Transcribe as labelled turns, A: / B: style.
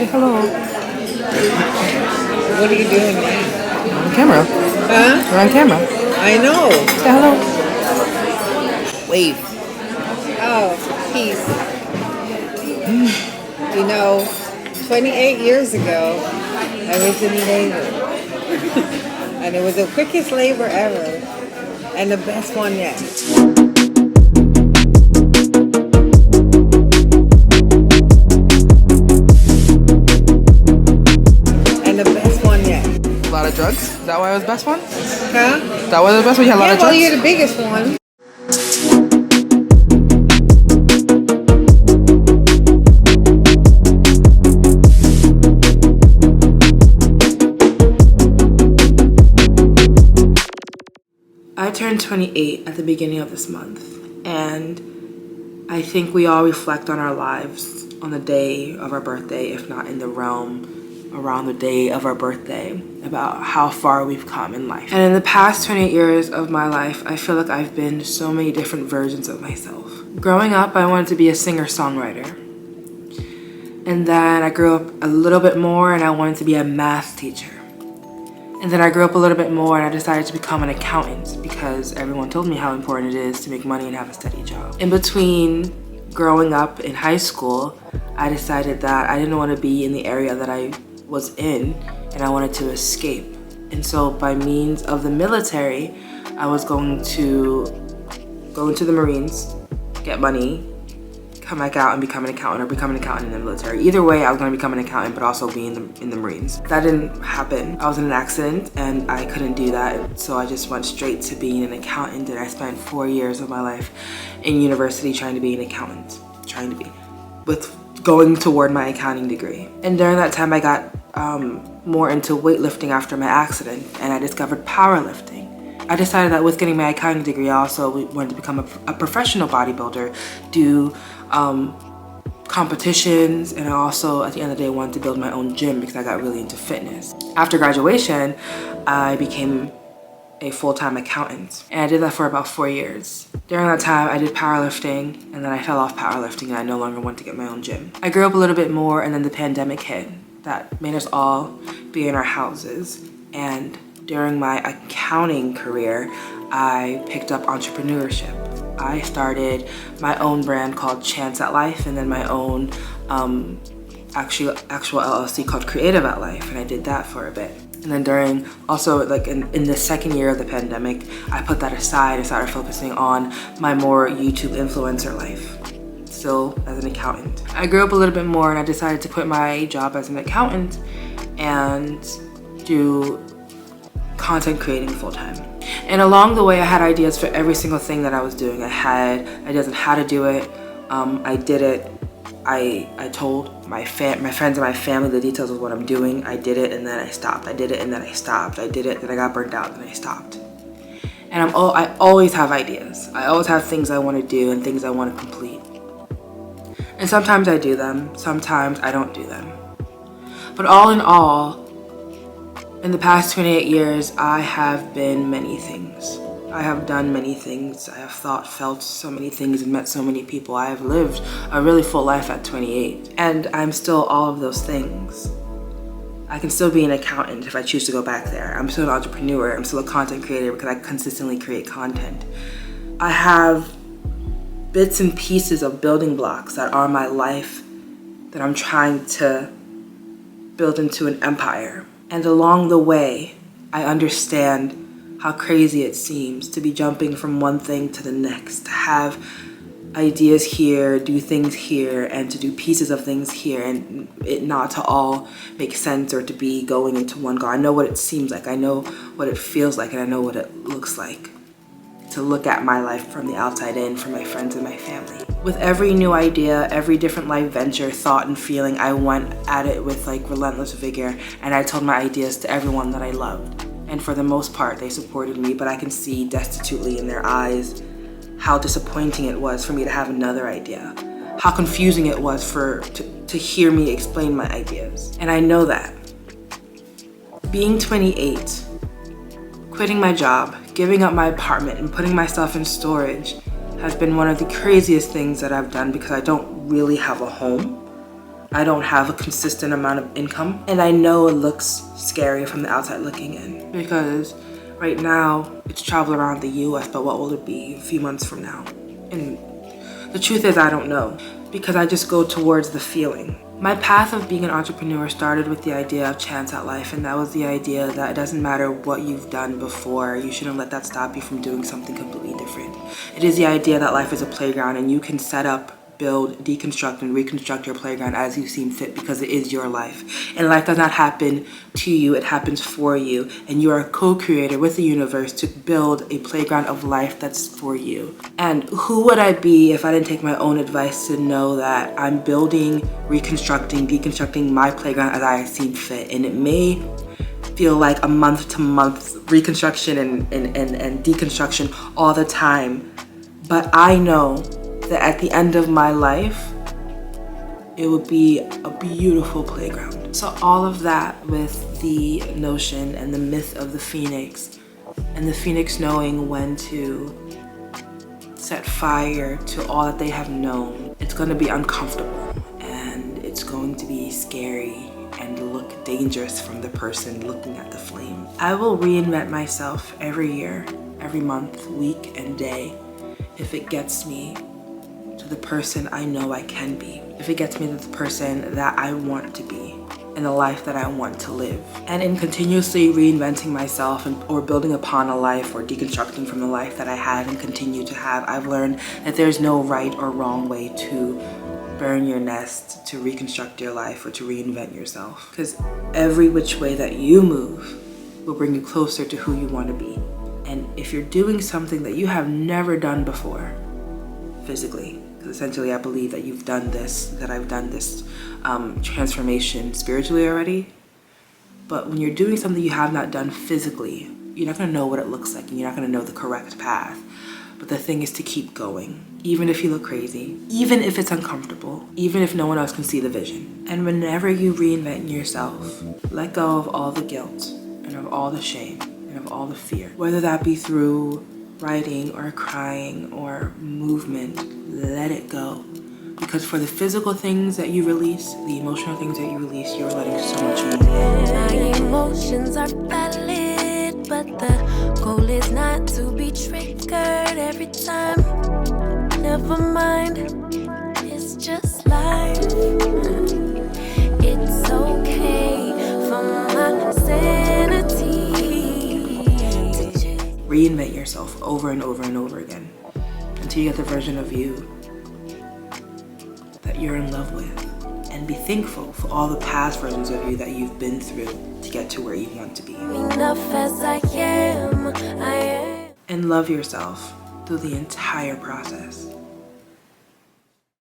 A: Say hello.
B: What are you doing?
A: On camera.
B: Huh?
A: We're on camera.
B: I know.
A: Say hello. Wave.
B: Oh, peace. 28 years ago, I was in labor. And it was the quickest labor ever. And the best one yet. And the best one yet.
A: A lot of drugs? Is that why it was the best one?
B: Huh?
A: That was the best one? You had a lot
B: Yeah,
A: of
B: well,
A: drugs?
B: you're the biggest one.
A: I turned 28 at the beginning of this month, and I think we all reflect on our lives on the day of our birthday, if not in the realm around the day of our birthday, about how far we've come in life. And in the past 28 years of my life, I feel like I've been so many different versions of myself. Growing up, I wanted to be a singer-songwriter. And then I grew up a little bit more and I wanted to be a math teacher. And then I grew up a little bit more and I decided to become an accountant because everyone told me how important it is to make money and have a steady job. In between growing up in high school, I decided that I didn't want to be in the area that I was in and I wanted to escape. And so by means of the military, I was going to go into the Marines, get money, come back out and become an accountant or become an accountant in the military. Either way, I was going to become an accountant but also be in the Marines. That didn't happen. I was in an accident and I couldn't do that, so I just went straight to being an accountant, and I spent 4 years of my life in university trying to be an accountant, with going toward my accounting degree. And during that time I got more into weightlifting after my accident, and I discovered powerlifting. I decided that with getting my accounting degree, I also wanted to become a professional bodybuilder, do competitions, and I also, at the end of the day, wanted to build my own gym because I got really into fitness. After graduation, I became a full-time accountant, and I did that for about 4 years. During that time, I did powerlifting, and then I fell off powerlifting, and I no longer wanted to get my own gym. I grew up a little bit more, and then the pandemic hit. That made us all be in our houses, and during my accounting career, I picked up entrepreneurship. I started my own brand called Chance at Life, and then my own actual LLC called Creative at Life, and I did that for a bit. And then during, also like in the second year of the pandemic, I put that aside and started focusing on my more YouTube influencer life, still as an accountant. I grew up a little bit more and I decided to quit my job as an accountant and do content creating full-time. And along the way, I had ideas for every single thing that I was doing. I had ideas on how to do it. I did it. I told my friends and my family the details of what I'm doing. I did it and then I stopped. I did it and then I stopped. I did it, then I got burnt out, and I stopped. And I always have ideas. I always have things I want to do and things I want to complete. And sometimes I do them, sometimes I don't do them. But all in all, in the past 28 years, I have been many things. I have done many things. I have thought, felt so many things, and met so many people. I have lived a really full life at 28. And I'm still all of those things. I can still be an accountant if I choose to go back there. I'm still an entrepreneur. I'm still a content creator because I consistently create content. I have bits and pieces of building blocks that are my life that I'm trying to build into an empire. And along the way, I understand how crazy it seems to be jumping from one thing to the next, to have ideas here, do things here, and to do pieces of things here, and it not to all make sense or to be going into one goal. I know what it seems like, I know what it feels like, and I know what it looks like to look at my life from the outside in for my friends and my family. With every new idea, every different life venture, thought, and feeling, I went at it with like relentless vigor, and I told my ideas to everyone that I loved. And for the most part, they supported me, but I can see destitutely in their eyes how disappointing it was for me to have another idea, how confusing it was to hear me explain my ideas. And I know that. Being 28, quitting my job, giving up my apartment, and putting myself in storage has been one of the craziest things that I've done because I don't really have a home. I don't have a consistent amount of income. And I know it looks scary from the outside looking in, because right now it's travel around the US, but what will it be a few months from now? And the truth is, I don't know, because I just go towards the feeling. My path of being an entrepreneur started with the idea of chance at life, and that was the idea that it doesn't matter what you've done before, you shouldn't let that stop you from doing something completely different. It is the idea that life is a playground and you can set up, build, deconstruct, and reconstruct your playground as you seem fit, because it is your life. And life does not happen to you, it happens for you. And you are a co-creator with the universe to build a playground of life that's for you. And who would I be if I didn't take my own advice to know that I'm building, reconstructing, deconstructing my playground as I seem fit? And it may feel like a month to month reconstruction and deconstruction all the time. But I know that at the end of my life, it would be a beautiful playground. So all of that with the notion and the myth of the phoenix, and the phoenix knowing when to set fire to all that they have known. It's going to be uncomfortable, and it's going to be scary and look dangerous from the person looking at the flame. I will reinvent myself every year, every month, week, and day if it gets me to the person I know I can be, if it gets me to the person that I want to be, and the life that I want to live. And in continuously reinventing myself or building upon a life or deconstructing from the life that I had and continue to have, I've learned that there's no right or wrong way to burn your nest, to reconstruct your life, or to reinvent yourself. Because every which way that you move will bring you closer to who you want to be. And if you're doing something that you have never done before, physically, because essentially I believe that you've done this, that I've done this transformation spiritually already. But when you're doing something you have not done physically, you're not going to know what it looks like, and you're not going to know the correct path. But the thing is to keep going, even if you look crazy, even if it's uncomfortable, even if no one else can see the vision. And whenever you reinvent yourself, let go of all the guilt and of all the shame and of all the fear, whether that be through writing or crying or movement. Let it go, because for the physical things that you release, the emotional things that you release, you're letting so much more.
C: My emotions are valid, but the goal is not to be triggered every time. Never mind, it's just life. It's okay for my sanity.
A: Reinvent yourself over and over and over again until you get the version of you that you're in love with, and be thankful for all the past versions of you that you've been through to get to where you want to be.
C: Enough as I am.
A: And love yourself through the entire process.